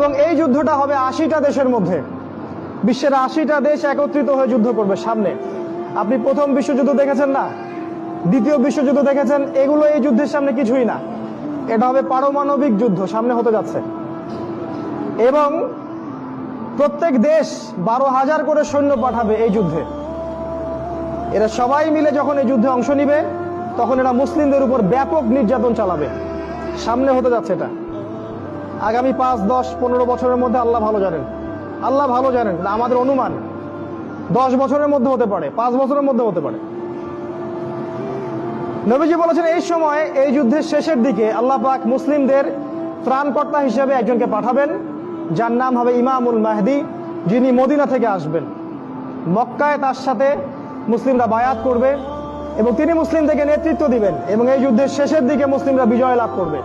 এবং এই যুদ্ধটা হবে 80টা দেশের মধ্যে। বিশ্বের 80টা দেশ একত্রিত হয়ে যুদ্ধ করবে সামনে। আপনি প্রথম বিশ্বযুদ্ধ দেখেছেন না, দ্বিতীয় বিশ্বযুদ্ধ দেখেছেন, এগুলো এই যুদ্ধের সামনে কিছুই না। এটা হবে পারমাণবিক যুদ্ধ সামনে হতে যাচ্ছে। এবং প্রত্যেক দেশ 12,000 করে সৈন্য পাঠাবে এই যুদ্ধে। এরা সবাই মিলে যখন এই যুদ্ধে অংশ নিবে তখন এরা মুসলিমদের উপর ব্যাপক নির্যাতন চালাবে। সামনে হতে যাচ্ছে এটা। আগামী 5, 10, 15 বছরের মধ্যে আল্লাহ ভালো জানেন, আল্লাহ ভালো জানেন। আমাদের অনুমান 10 বছরের মধ্যে হতে পারে, 5 বছরের মধ্যে হতে পারে। নবীজি বলেছেন এই সময়, এই যুদ্ধের শেষের দিকে আল্লাহ পাক মুসলিমদের ত্রাণকর্তা হিসেবে একজনকে পাঠাবেন, যার নাম হবে ইমামুল মাহদি, যিনি মদিনা থেকে আসবেন। মক্কায় তার সাথে মুসলিমরা বায়াত করবে এবং তিনি মুসলিমদেরকে নেতৃত্ব দিবেন এবং এই যুদ্ধের শেষের দিকে মুসলিমরা বিজয় লাভ করবে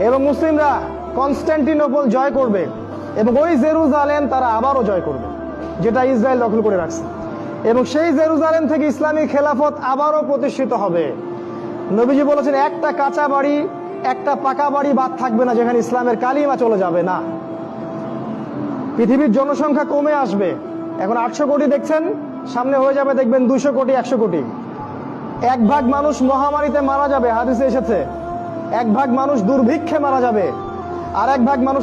এবং মুসলিমরা কনস্ট্যান্টিনোপল জয় করবে এবং ওই জেরুজালেম তারা আবারও জয় করবে, যেটা ইসরায়েল দখল করে রাখছে। এবং সেই জেরুজালেম থেকে ইসলামী খেলাফত আবারও প্রতিষ্ঠিত হবে। নবীজি বলেছেন একটা কাঁচা বাড়ি, একটা পাকা বাড়ি বাদ থাকবে না যেখানে ইসলামের কালিমা চলে যাবে না। পৃথিবীর জনসংখ্যা কমে আসবে। এখন 800 কোটি দেখছেন, সামনে হয়ে যাবে দেখবেন 200 কোটি, 100 কোটি। 1 ভাগ মানুষ মহামারীতে মারা যাবে, হাদিসে এসেছে। 1 ভাগ মানুষ দুর্ভিক্ষে মারা যাবে, আর 1 ভাগ মানুষ